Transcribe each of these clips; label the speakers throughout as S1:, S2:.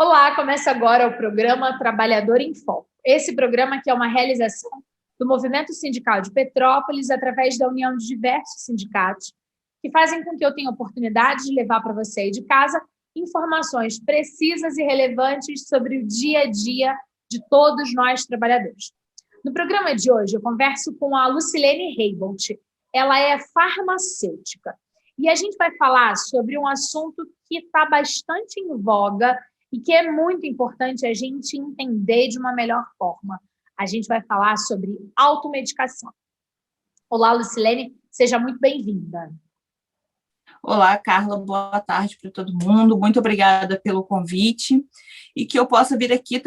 S1: Olá, começa agora o programa Trabalhador em Foco. Esse programa que é uma realização do Movimento Sindical de Petrópolis através da união de diversos sindicatos que fazem com que eu tenha oportunidade de levar para você aí de casa informações precisas e relevantes sobre o dia a dia de todos nós trabalhadores. No programa de hoje, eu converso com a Lucilene Reibold. Ela é farmacêutica. E a gente vai falar sobre um assunto que está bastante em voga e que é muito importante a gente entender de uma melhor forma. A gente vai falar sobre automedicação. Olá, Lucilene, seja muito bem-vinda.
S2: Olá, Carla, boa tarde para todo mundo. Muito obrigada pelo convite e que eu possa vir aqui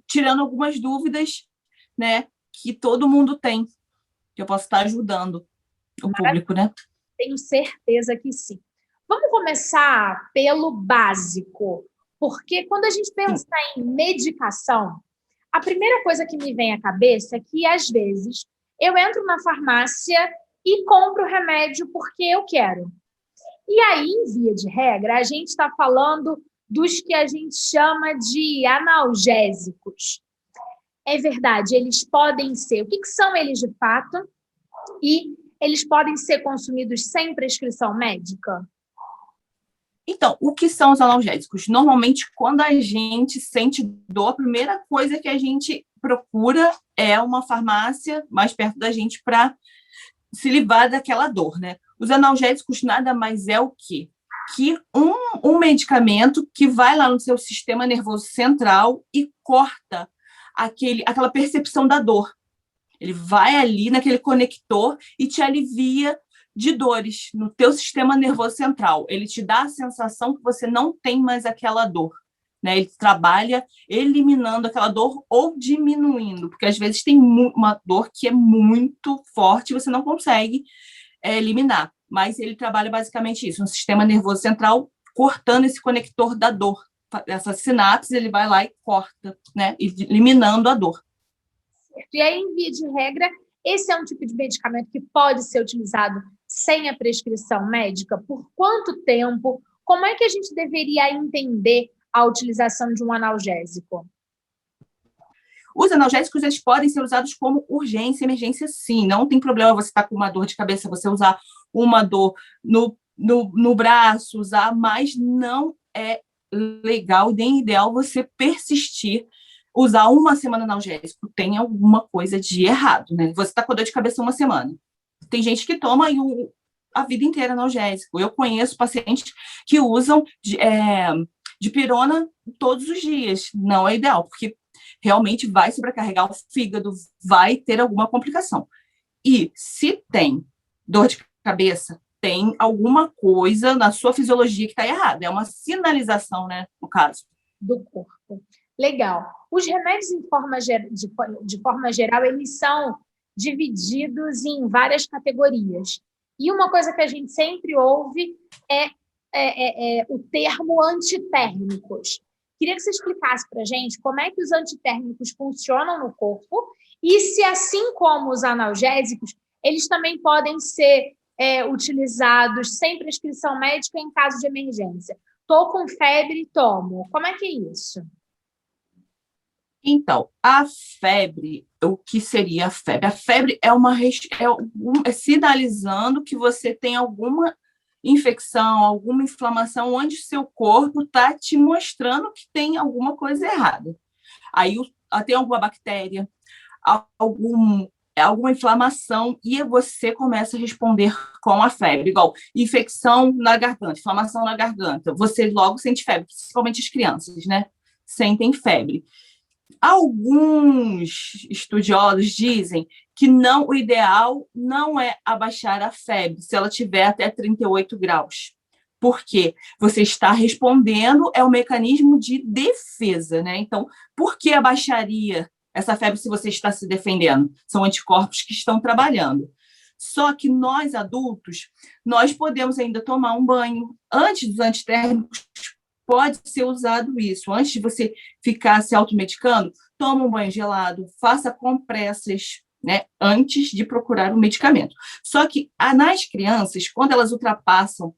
S2: tirando algumas dúvidas, né, que todo mundo tem, que eu possa estar ajudando o público, né?
S1: Tenho certeza que sim. Vamos começar pelo básico, porque quando a gente pensa em medicação, a primeira coisa que me vem à cabeça é que, às vezes, eu entro na farmácia e compro remédio porque eu quero. E aí, em via de regra, a gente está falando dos que a gente chama de analgésicos. É verdade, eles podem ser. O que são eles de fato? E eles podem ser consumidos sem prescrição médica?
S2: Então, o que são os analgésicos? Normalmente, quando a gente sente dor, a primeira coisa que a gente procura é uma farmácia mais perto da gente para se livrar daquela dor, né? Os analgésicos nada mais é o quê? Que um medicamento que vai lá no seu sistema nervoso central e corta aquela percepção da dor. Ele vai ali naquele conector e te alivia de dores no teu sistema nervoso central. Ele te dá a sensação que você não tem mais aquela dor, né? Ele trabalha eliminando aquela dor ou diminuindo, porque às vezes tem uma dor que é muito forte e você não consegue eliminar. Mas ele trabalha basicamente isso, no sistema nervoso central, cortando esse conector da dor. Essas sinapses, ele vai lá e corta, né? Eliminando a dor.
S1: E aí, em via de regra, esse é um tipo de medicamento que pode ser utilizado sem a prescrição médica? Por quanto tempo? Como é que a gente deveria entender a utilização de um analgésico?
S2: Os analgésicos, eles podem ser usados como urgência, emergência, sim. Não tem problema você estar com uma dor de cabeça, você usar uma dor no braço, mas não é legal nem ideal você persistir usar uma semana analgésico. Tem alguma coisa de errado, né? Você está com dor de cabeça uma semana. Tem gente que toma a vida inteira analgésico. Eu conheço pacientes que usam dipirona todos os dias. Não é ideal, porque realmente vai sobrecarregar o fígado, vai ter alguma complicação. E se tem dor de cabeça, tem alguma coisa na sua fisiologia que está errada. É uma sinalização, né, no caso.
S1: Do corpo. Legal. Os remédios, de forma geral, eles são divididos em várias categorias. E uma coisa que a gente sempre ouve é o termo antitérmicos. Queria que você explicasse para a gente como é que os antitérmicos funcionam no corpo e se, assim como os analgésicos, eles também podem ser utilizados sem prescrição médica em caso de emergência. Estou com febre e tomo. Como é que é isso?
S2: Então, a febre, o que seria a febre? A febre é sinalizando que você tem alguma infecção, alguma inflamação, onde seu corpo está te mostrando que tem alguma coisa errada. Aí tem alguma bactéria, alguma inflamação, e você começa a responder com a febre, igual infecção na garganta, inflamação na garganta. Você logo sente febre, principalmente as crianças, né? Sentem febre. Alguns estudiosos dizem que o ideal não é abaixar a febre se ela tiver até 38 graus. Porque você está respondendo, é um mecanismo de defesa, né? Então, por que abaixaria essa febre se você está se defendendo? São anticorpos que estão trabalhando. Só que nós, adultos, nós podemos ainda tomar um banho. Antes dos antitérmicos, pode ser usado isso. Antes de você ficar se automedicando, toma um banho gelado, faça compressas, né, antes de procurar o medicamento. Só que nas crianças, quando elas ultrapassam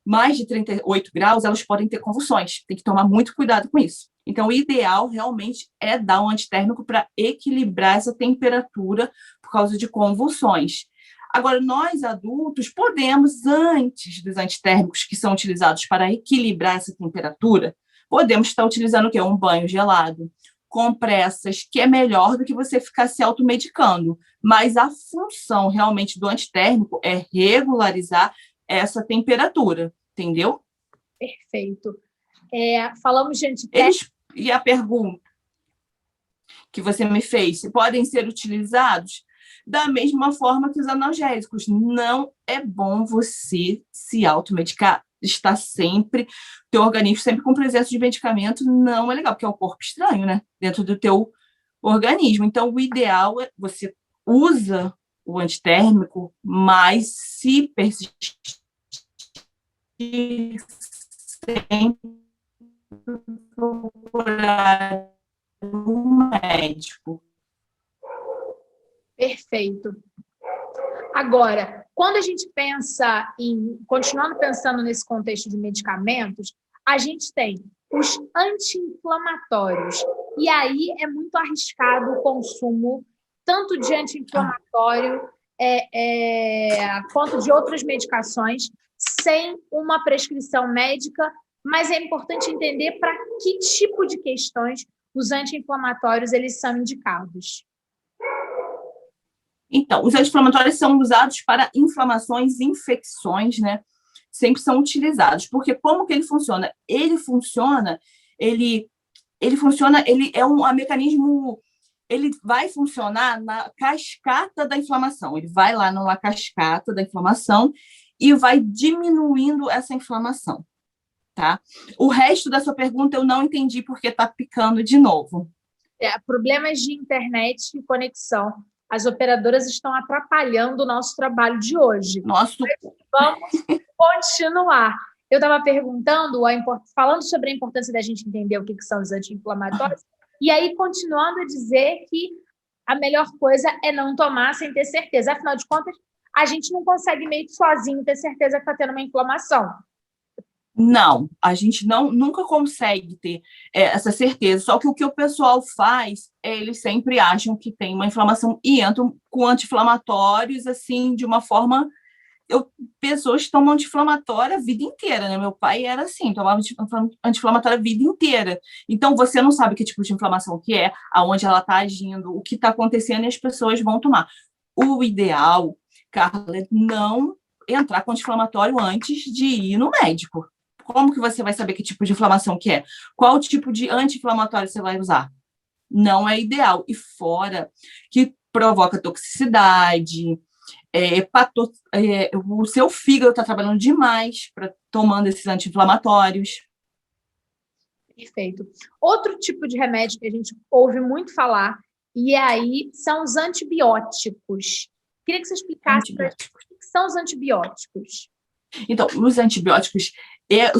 S2: mais de 38 graus, elas podem ter convulsões. Tem que tomar muito cuidado com isso. Então, o ideal realmente é dar um antitérmico para equilibrar essa temperatura por causa de convulsões. Agora, nós adultos podemos, antes dos antitérmicos que são utilizados para equilibrar essa temperatura, podemos estar utilizando o quê? Um banho gelado, compressas, que é melhor do que você ficar se automedicando. Mas a função realmente do antitérmico é regularizar essa temperatura, entendeu?
S1: Perfeito. Falamos de antitérmico.
S2: E a pergunta que você me fez, se podem ser utilizados da mesma forma que os analgésicos. Não é bom você se automedicar, estar sempre, teu organismo sempre com presença de medicamento, não é legal, porque é um corpo estranho, né? Dentro do teu organismo. Então, o ideal é você usa o antitérmico, mas se persistir, sempre procurar um médico.
S1: Perfeito. Agora, quando a gente pensa continuando pensando nesse contexto de medicamentos, a gente tem os anti-inflamatórios. E aí é muito arriscado o consumo tanto de anti-inflamatório quanto de outras medicações sem uma prescrição médica, mas é importante entender para que tipo de questões os anti-inflamatórios eles são indicados.
S2: Então, os anti-inflamatórios são usados para inflamações e infecções, né? Sempre são utilizados. Porque como que ele funciona? Ele é um mecanismo, ele vai funcionar na cascata da inflamação. Ele vai lá na cascata da inflamação e vai diminuindo essa inflamação, tá? O resto da sua pergunta eu não entendi porque está picando de novo.
S1: Problemas de internet e conexão. As operadoras estão atrapalhando o nosso trabalho de hoje. Vamos continuar. Eu estava perguntando, falando sobre a importância da gente entender o que são os anti-inflamatórios, e aí continuando a dizer que a melhor coisa é não tomar sem ter certeza. Afinal de contas, a gente não consegue meio que sozinho ter certeza que está tendo uma inflamação.
S2: Não, a gente nunca consegue ter essa certeza. Só que o que o pessoal faz eles sempre acham que tem uma inflamação e entram com anti-inflamatórios, assim, de uma forma... pessoas tomam anti-inflamatório a vida inteira, né? Meu pai era assim, tomava anti-inflamatório a vida inteira. Então, você não sabe que tipo de inflamação que é, aonde ela está agindo, o que está acontecendo e as pessoas vão tomar. O ideal, Carla, é não entrar com anti-inflamatório antes de ir no médico. Como que você vai saber que tipo de inflamação que é? Qual tipo de anti-inflamatório você vai usar? Não é ideal. E fora que provoca toxicidade, o seu fígado está trabalhando demais tomando esses anti-inflamatórios.
S1: Perfeito. Outro tipo de remédio que a gente ouve muito falar, e aí são os antibióticos. Queria que você explicasse para a gente o que são os antibióticos.
S2: Então, os antibióticos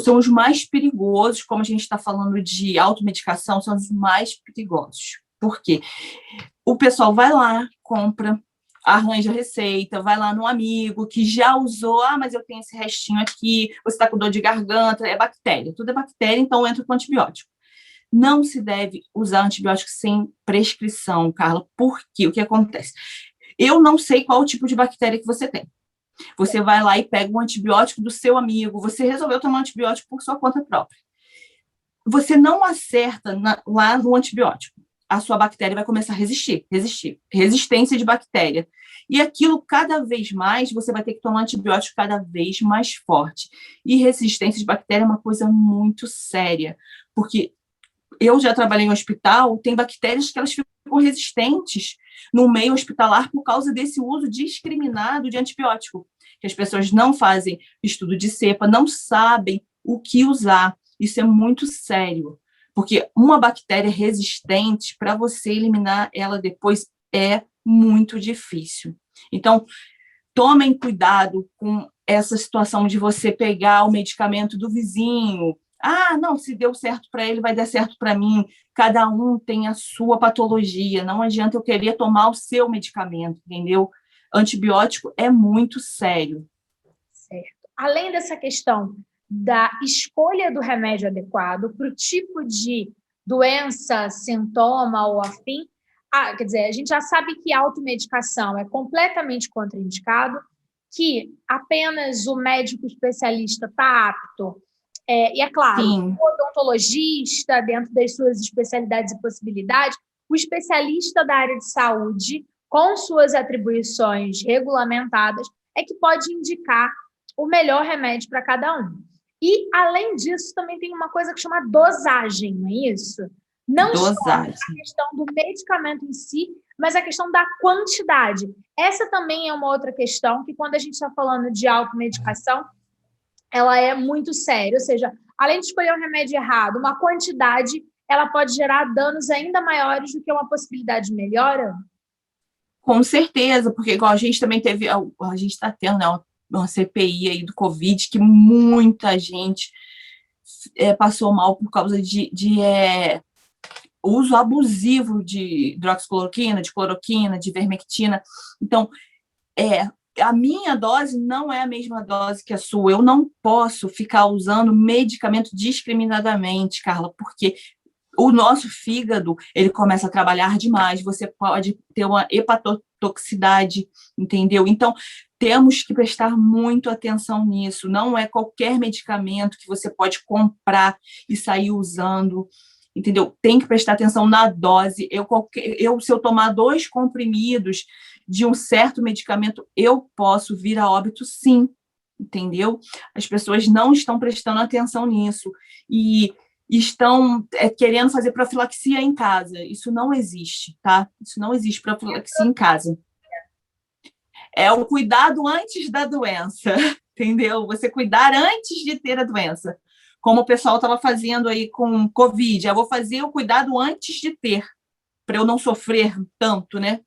S2: são os mais perigosos, como a gente está falando de automedicação, são os mais perigosos. Por quê? O pessoal vai lá, compra, arranja receita, vai lá no amigo que já usou, mas eu tenho esse restinho aqui, você está com dor de garganta, é bactéria, tudo é bactéria, então entra com antibiótico. Não se deve usar antibiótico sem prescrição, Carla, porque o que acontece? Eu não sei qual o tipo de bactéria que você tem. Você vai lá e pega um antibiótico do seu amigo, você resolveu tomar um antibiótico por sua conta própria. Você não acerta lá no antibiótico. A sua bactéria vai começar a resistir. Resistência de bactéria. E aquilo, cada vez mais, você vai ter que tomar um antibiótico cada vez mais forte. E resistência de bactéria é uma coisa muito séria, porque eu já trabalhei em hospital, tem bactérias que elas ficam resistentes no meio hospitalar por causa desse uso discriminado de antibiótico, que as pessoas não fazem estudo de cepa, não sabem o que usar. Isso é muito sério, porque uma bactéria resistente, para você eliminar ela depois, é muito difícil. Então, tomem cuidado com essa situação de você pegar o medicamento do vizinho. Não, se deu certo para ele, vai dar certo para mim. Cada um tem a sua patologia. Não adianta eu querer tomar o seu medicamento, entendeu? Antibiótico é muito sério.
S1: Certo. Além dessa questão da escolha do remédio adequado para o tipo de doença, sintoma ou afim, quer dizer, a gente já sabe que a automedicação é completamente contraindicado, que apenas o médico especialista está apto, e é claro,
S2: Sim.
S1: o odontologista, dentro das suas especialidades e possibilidades, o especialista da área de saúde, com suas atribuições regulamentadas, é que pode indicar o melhor remédio para cada um. E, além disso, também tem uma coisa que chama dosagem, não é isso? Não só a
S2: Dosagem.
S1: questão do medicamento em si, mas a questão da quantidade. Essa também é uma outra questão que, quando a gente está falando de automedicação, ela é muito séria. Ou seja, além de escolher um remédio errado, uma quantidade, ela pode gerar danos ainda maiores do que uma possibilidade de melhora?
S2: Com certeza, porque igual a gente também teve, a gente está tendo, né, uma CPI aí do Covid, que muita gente passou mal por causa de uso abusivo de hidroxicloroquina, de cloroquina, de ivermectina. Então, a minha dose não é a mesma dose que a sua. Eu não posso ficar usando medicamento discriminadamente, Carla, porque o nosso fígado, ele começa a trabalhar demais, você pode ter uma hepatotoxicidade, entendeu? Então, temos que prestar muito atenção nisso. Não é qualquer medicamento que você pode comprar e sair usando, entendeu? Tem que prestar atenção na dose. Se eu tomar 2 comprimidos de um certo medicamento, eu posso vir a óbito, sim, entendeu? As pessoas não estão prestando atenção nisso. E estão querendo fazer profilaxia em casa. Isso não existe, tá? Isso não existe profilaxia em casa. É o cuidado antes da doença, entendeu? Você cuidar antes de ter a doença. Como o pessoal estava fazendo aí com Covid. Eu vou fazer o cuidado antes de ter, para eu não sofrer tanto, né?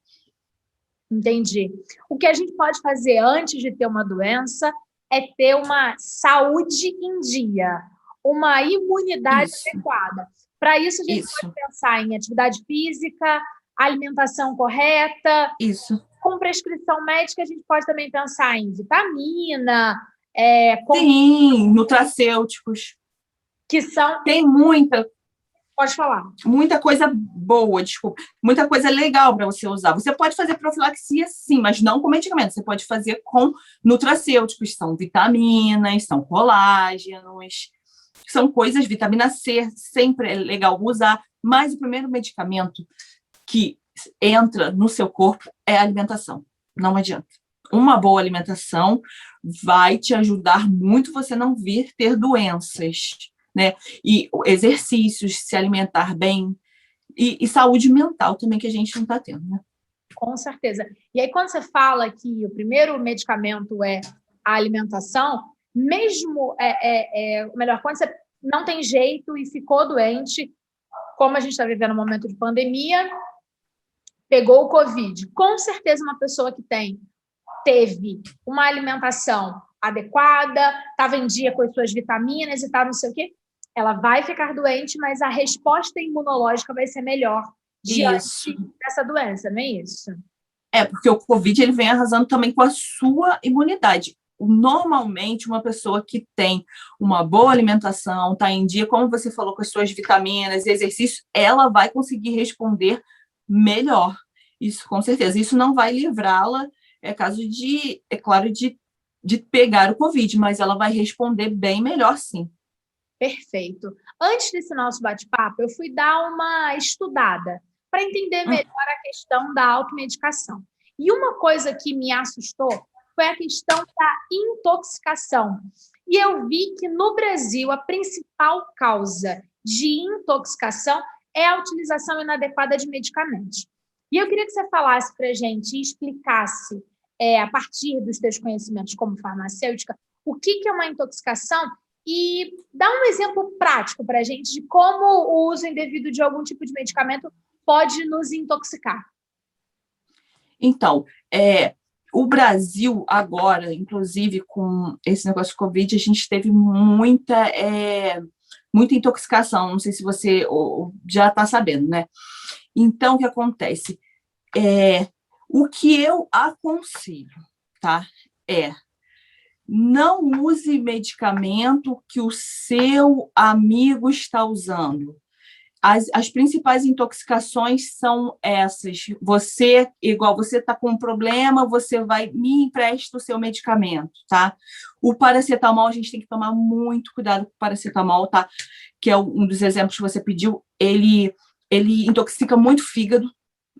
S1: Entendi. O que a gente pode fazer antes de ter uma doença é ter uma saúde em dia, uma imunidade
S2: Isso,
S1: adequada. Para isso, a gente pode
S2: isso,
S1: pensar em atividade física, alimentação correta.
S2: isso.
S1: Com prescrição médica, a gente pode também pensar em vitamina,
S2: Sim, nutracêuticos.
S1: que são.
S2: Tem muita
S1: Pode falar.
S2: muita coisa boa, desculpa, muita coisa legal para você usar. Você pode fazer profilaxia, sim, mas não com medicamento. Você pode fazer com nutracêuticos, são vitaminas, são colágenos, são coisas, vitamina C, sempre é legal usar, mas o primeiro medicamento que entra no seu corpo é a alimentação. Não adianta. Uma boa alimentação vai te ajudar muito você não vir ter doenças, né? E exercícios, se alimentar bem, e saúde mental também, que a gente não está tendo, né?
S1: Com certeza. E aí, quando você fala que o primeiro medicamento é a alimentação, mesmo, melhor, quando você não tem jeito e ficou doente, como a gente está vivendo um momento de pandemia, pegou o Covid, com certeza uma pessoa que teve uma alimentação adequada, estava em dia com as suas vitaminas e tal, não sei o quê, ela vai ficar doente, mas a resposta imunológica vai ser melhor diante dessa doença, não é isso?
S2: Porque o Covid ele vem arrasando também com a sua imunidade. Normalmente, uma pessoa que tem uma boa alimentação, está em dia, como você falou, com as suas vitaminas e exercícios, ela vai conseguir responder melhor. Isso, com certeza. Isso não vai livrá-la, caso de, é claro, de pegar o Covid, mas ela vai responder bem melhor, sim.
S1: Perfeito. Antes desse nosso bate-papo, eu fui dar uma estudada para entender melhor a questão da automedicação. E uma coisa que me assustou foi a questão da intoxicação. E eu vi que no Brasil a principal causa de intoxicação é a utilização inadequada de medicamentos. E eu queria que você falasse para a gente e explicasse, a partir dos seus conhecimentos como farmacêutica, o que é uma intoxicação e dá um exemplo prático para a gente de como o uso indevido de algum tipo de medicamento pode nos intoxicar.
S2: Então, o Brasil agora, inclusive com esse negócio de Covid, a gente teve muita intoxicação, não sei se você já está sabendo, né? Então, o que acontece? O que eu aconselho, tá? Não use medicamento que o seu amigo está usando. As principais intoxicações são essas. Você está com um problema, você me empresta o seu medicamento, tá? O paracetamol, a gente tem que tomar muito cuidado com o paracetamol, tá? Que é um dos exemplos que você pediu. Ele intoxica muito o fígado.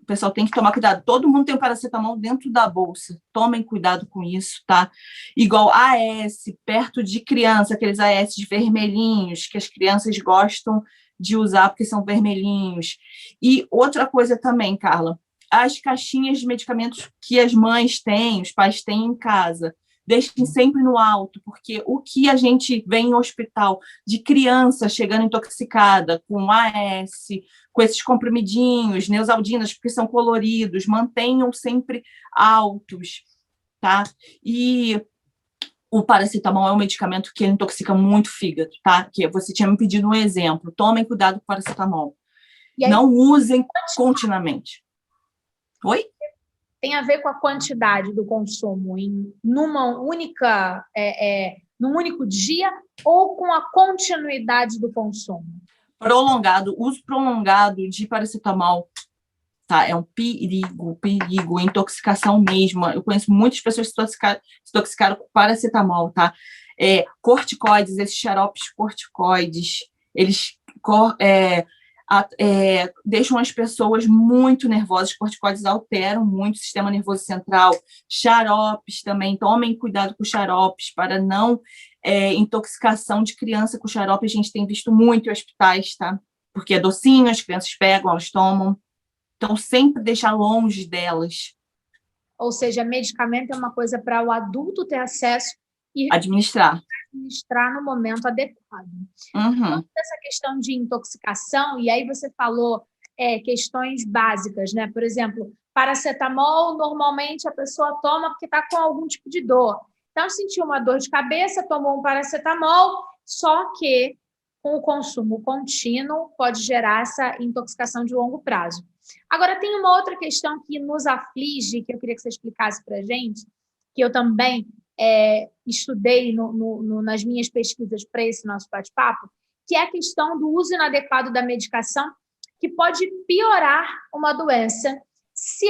S2: O pessoal tem que tomar cuidado. Todo mundo tem um paracetamol dentro da bolsa. Tomem cuidado com isso, tá? Igual AS, perto de criança, aqueles AS vermelhinhos, que as crianças gostam de usar porque são vermelhinhos. E outra coisa também, Carla, as caixinhas de medicamentos que as mães têm, os pais têm em casa, deixem sempre no alto, porque o que a gente vê em hospital de criança chegando intoxicada com AS, com esses comprimidinhos, Neosaldinas, porque são coloridos, mantenham sempre altos, tá? E o paracetamol é um medicamento que intoxica muito o fígado, tá? Que você tinha me pedido um exemplo. Tomem cuidado com o paracetamol. Aí, não usem continuamente. Oi?
S1: Tem a ver com a quantidade do consumo num único dia ou com a continuidade do consumo?
S2: Uso prolongado de paracetamol, tá? É um perigo, intoxicação mesmo. Eu conheço muitas pessoas que se intoxicaram com paracetamol, tá? Corticoides, esses xaropes corticoides, eles deixam as pessoas muito nervosas. Corticoides alteram muito o sistema nervoso central. Xaropes também, tomem cuidado com xaropes para não intoxicação de criança com xarope. A gente tem visto muito em hospitais, tá? Porque é docinho, as crianças pegam, elas tomam. Então, sempre deixar longe delas.
S1: Ou seja, medicamento é uma coisa para o adulto ter acesso e
S2: administrar
S1: no momento adequado.
S2: Uhum.
S1: Então, essa questão de intoxicação, e aí você falou questões básicas, né? Por exemplo, paracetamol, normalmente a pessoa toma porque está com algum tipo de dor. Então, sentiu uma dor de cabeça, tomou um paracetamol, só que com o consumo contínuo pode gerar essa intoxicação de longo prazo. Agora, tem uma outra questão que nos aflige, que eu queria que você explicasse para a gente, que eu também estudei nas minhas pesquisas para esse nosso bate-papo, que é a questão do uso inadequado da medicação, que pode piorar uma doença se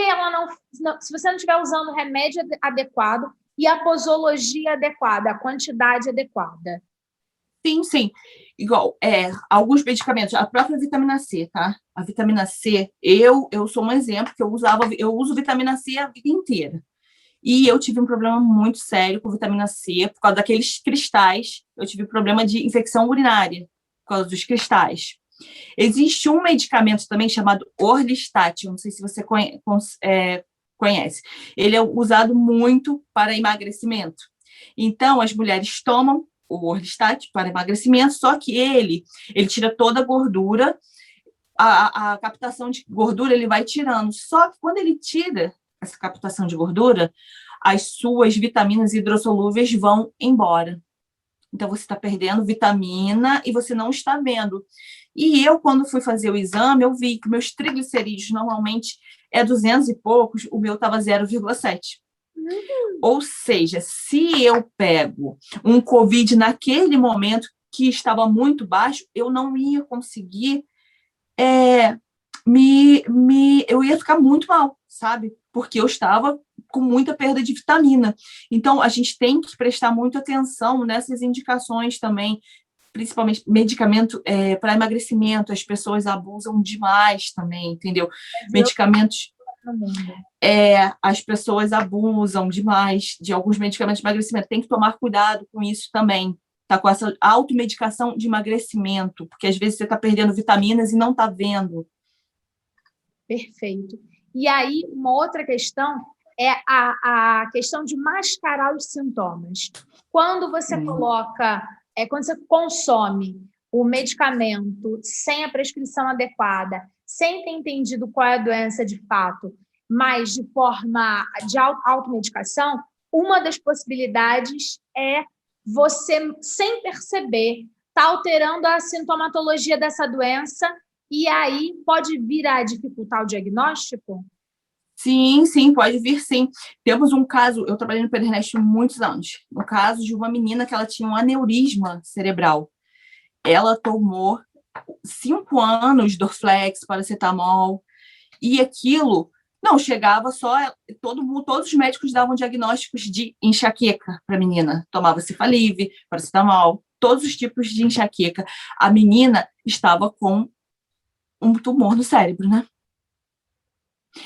S1: você não estiver usando o remédio adequado e a posologia adequada, a quantidade adequada.
S2: Sim, sim. Igual, alguns medicamentos, a própria vitamina C, tá? A vitamina C, eu sou um exemplo que eu uso vitamina C a vida inteira. E eu tive um problema muito sério com vitamina C, por causa daqueles cristais. Eu tive problema de infecção urinária, por causa dos cristais. Existe um medicamento também chamado Orlistat, não sei se você conhece. Ele é usado muito para emagrecimento. Então, as mulheres tomam o Orlistat para emagrecimento, só que ele tira toda a gordura, a captação de gordura ele vai tirando. Só que quando ele tira essa captação de gordura, as suas vitaminas hidrossolúveis vão embora. Então, você está perdendo vitamina e você não está vendo. E eu, quando fui fazer o exame, eu vi que meus triglicerídeos normalmente é 200 e poucos, o meu estava 0,7. Ou seja, se eu pego um COVID naquele momento que estava muito baixo, eu não ia conseguir, eu ia ficar muito mal, sabe? Porque eu estava com muita perda de vitamina. Então, a gente tem que prestar muita atenção nessas indicações também, principalmente medicamento para emagrecimento, as pessoas abusam demais também, entendeu? Medicamentos... as pessoas abusam demais de alguns medicamentos de emagrecimento. Tem que tomar cuidado com isso também, tá? Com essa automedicação de emagrecimento, porque às vezes você está perdendo vitaminas e não está vendo.
S1: Perfeito. E aí, uma outra questão é a questão de mascarar os sintomas. Quando você quando você consome o medicamento sem a prescrição adequada, sem ter entendido qual é a doença de fato, mas de forma de automedicação, uma das possibilidades é você, sem perceber, está alterando a sintomatologia dessa doença e aí pode vir a dificultar o diagnóstico?
S2: Sim, sim, pode vir sim. Temos um caso, eu trabalhei no Pedernesto há muitos anos, no caso de uma menina que ela tinha um aneurisma cerebral. Ela tomou 5 anos, Dorflex, paracetamol, e aquilo não chegava só, todos os médicos davam diagnósticos de enxaqueca para a menina, tomava Cefalive, paracetamol, todos os tipos de enxaqueca. A menina estava com um tumor no cérebro, né?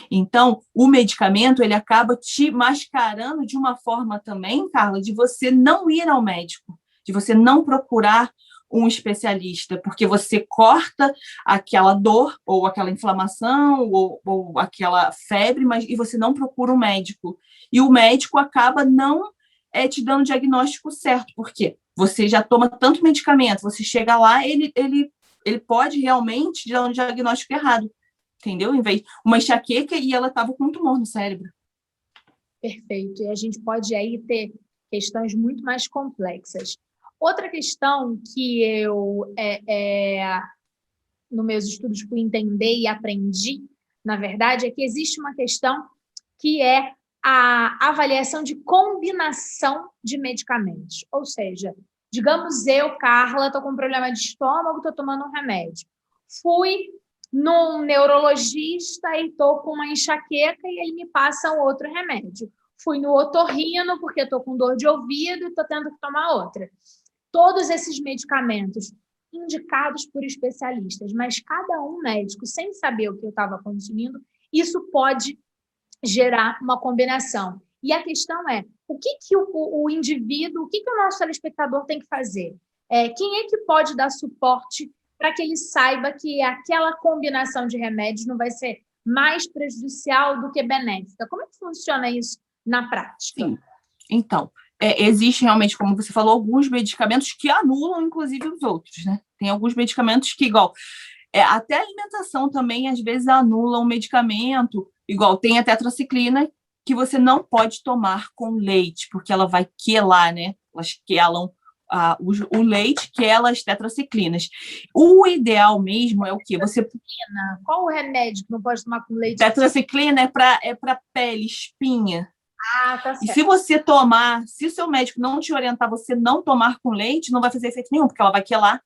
S2: Então, o medicamento, ele acaba te mascarando de uma forma também, Carla, de você não ir ao médico, de você não procurar um especialista, porque você corta aquela dor, ou aquela inflamação, ou aquela febre, e você não procura um médico. E o médico acaba não te dando o diagnóstico certo, porque você já toma tanto medicamento, você chega lá, ele pode realmente dar um diagnóstico errado, entendeu? Em vez de uma enxaqueca e ela estava com um tumor no cérebro.
S1: Perfeito. E a gente pode aí ter questões muito mais complexas. Outra questão que eu, nos meus estudos, fui entender e aprendi, na verdade, é que existe uma questão que é a avaliação de combinação de medicamentos. Ou seja, digamos eu, Carla, estou com um problema de estômago, estou tomando um remédio. Fui num neurologista e estou com uma enxaqueca e ele me passa um outro remédio. Fui no otorrino porque estou com dor de ouvido e estou tendo que tomar outra. Todos esses medicamentos indicados por especialistas, mas cada um médico, sem saber o que eu estava consumindo, isso pode gerar uma combinação. E a questão é, o que o indivíduo, o que o nosso telespectador tem que fazer? Quem é que pode dar suporte para que ele saiba que aquela combinação de remédios não vai ser mais prejudicial do que benéfica? Como é que funciona isso na prática?
S2: Sim. Então, existe realmente, como você falou, alguns medicamentos que anulam, inclusive, os outros, né? Tem alguns medicamentos que, igual, até a alimentação também, às vezes, anula um medicamento, igual tem a tetraciclina, que você não pode tomar com leite, porque ela vai quelar, né? Elas quelam o leite, quela as tetraciclinas. O ideal mesmo é o quê?
S1: Qual o remédio que não pode tomar com leite?
S2: Tetraciclina é para pele, espinha.
S1: Tá certo.
S2: E se você tomar, se o seu médico não te orientar, você não tomar com leite, não vai fazer efeito nenhum, porque ela vai quelar,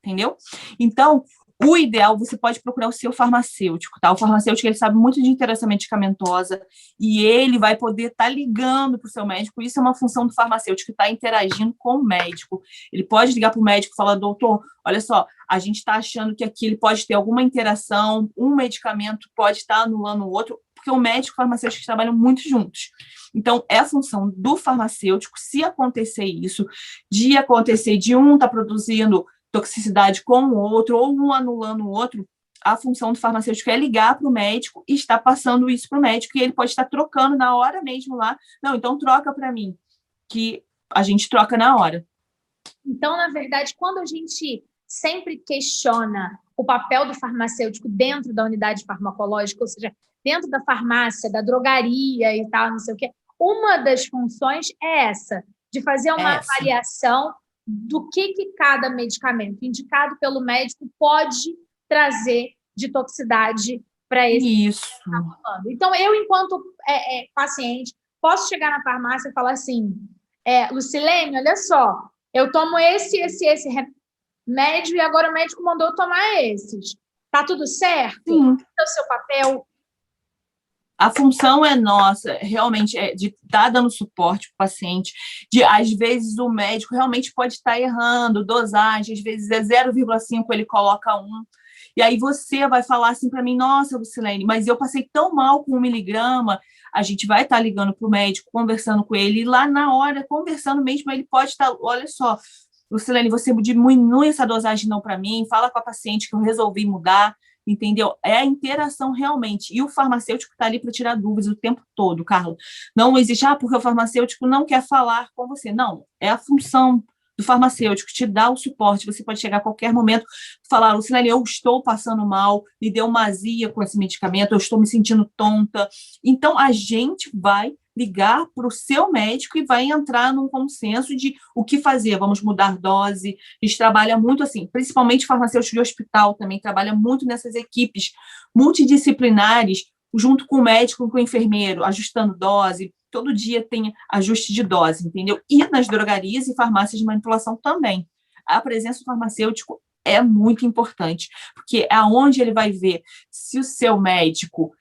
S2: entendeu? Então, o ideal, você pode procurar o seu farmacêutico, tá? O farmacêutico, ele sabe muito de interação medicamentosa e ele vai poder estar ligando para o seu médico. Isso é uma função do farmacêutico, estar interagindo com o médico. Ele pode ligar para o médico e falar, doutor, olha só, a gente está achando que aqui ele pode ter alguma interação, um medicamento pode estar anulando o outro, porque o médico e o farmacêutico trabalham muito juntos. Então, é a função do farmacêutico, se acontecer isso, de acontecer de um estar produzindo toxicidade com o outro, ou um anulando o outro, a função do farmacêutico é ligar para o médico e estar passando isso para o médico, e ele pode estar trocando na hora mesmo lá. Não, então troca para mim, que a gente troca na hora.
S1: Então, na verdade, quando a gente sempre questiona o papel do farmacêutico dentro da unidade farmacológica, ou seja, dentro da farmácia, da drogaria e tal, não sei o quê, uma das funções é essa, de fazer uma avaliação do que cada medicamento indicado pelo médico pode trazer de toxicidade para esse.
S2: Isso.
S1: Então, eu, enquanto paciente, posso chegar na farmácia e falar assim, Lucilene, olha só, eu tomo esse remédio e agora o médico mandou eu tomar esses. Tá tudo certo?
S2: Sim.
S1: É o seu papel?
S2: A função é nossa, realmente, de estar dando suporte para o paciente, às vezes o médico realmente pode estar errando dosagem, às vezes é 0,5, ele coloca 1, e aí você vai falar assim para mim, nossa, Lucilene, mas eu passei tão mal com 1 miligrama, a gente vai estar ligando para o médico, conversando com ele, e lá na hora, conversando mesmo, ele pode estar, olha só, Lucilene, você diminui essa dosagem não para mim, fala com a paciente que eu resolvi mudar, entendeu? É a interação realmente. E o farmacêutico está ali para tirar dúvidas o tempo todo, Carla. Não existe, porque o farmacêutico não quer falar com você. Não, é a função do farmacêutico, te dar o suporte. Você pode chegar a qualquer momento e falar, Lucilene, eu estou passando mal, me deu uma azia com esse medicamento, eu estou me sentindo tonta. Então, a gente vai ligar para o seu médico e vai entrar num consenso de o que fazer, vamos mudar dose, a gente trabalha muito assim, principalmente farmacêutico de hospital também, trabalha muito nessas equipes multidisciplinares, junto com o médico, com o enfermeiro, ajustando dose, todo dia tem ajuste de dose, entendeu? E nas drogarias e farmácias de manipulação também. A presença do farmacêutico é muito importante, porque é onde ele vai ver se o seu médico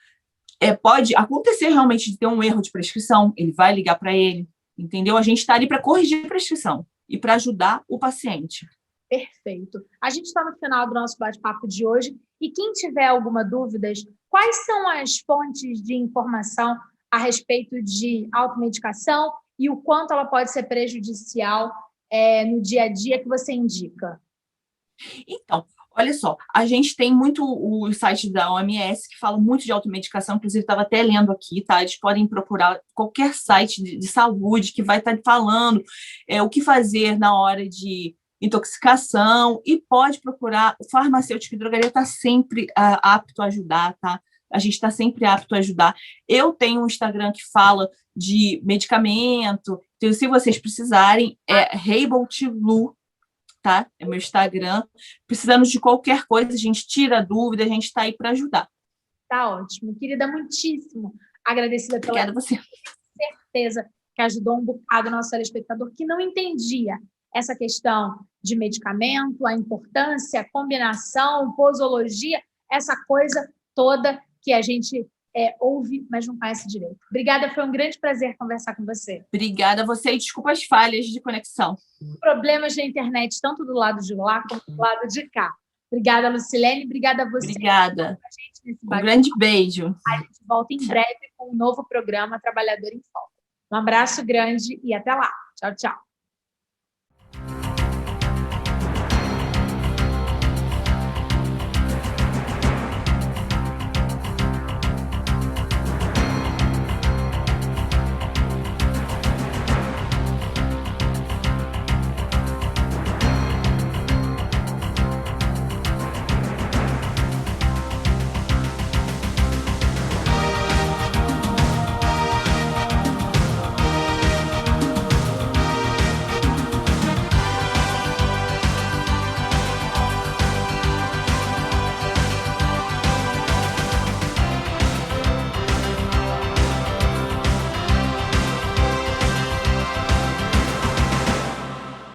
S2: pode acontecer realmente de ter um erro de prescrição, ele vai ligar para ele, entendeu? A gente está ali para corrigir a prescrição e para ajudar o paciente.
S1: Perfeito. A gente está no final do nosso bate-papo de hoje e quem tiver alguma dúvida, quais são as fontes de informação a respeito de automedicação e o quanto ela pode ser prejudicial no dia a dia que você indica?
S2: Então, olha só, a gente tem muito o site da OMS que fala muito de automedicação, inclusive estava até lendo aqui, tá? Eles podem procurar qualquer site de saúde que vai estar falando o que fazer na hora de intoxicação e pode procurar, o farmacêutico e drogaria está sempre apto a ajudar, tá? A gente está sempre apto a ajudar. Eu tenho um Instagram que fala de medicamento, então, se vocês precisarem, é Heibolt.lu, tá? É meu Instagram. Precisando de qualquer coisa, a gente tira a dúvida, a gente está aí para ajudar.
S1: Tá ótimo. Querida, muitíssimo agradecida pela
S2: Obrigada a você.
S1: certeza que ajudou um bocado o nosso telespectador que não entendia essa questão de medicamento, a importância, a combinação, posologia, essa coisa toda que a gente ouve, mas não conhece direito. Obrigada, foi um grande prazer conversar com você.
S2: Obrigada a você e desculpa as falhas de conexão.
S1: Problemas na internet, tanto do lado de lá como do lado de cá. Obrigada, Lucilene. Obrigada a você.
S2: Obrigada. Um grande beijo.
S1: A gente volta em breve com um novo programa Trabalhador em Foco. Um abraço grande e até lá. Tchau, tchau.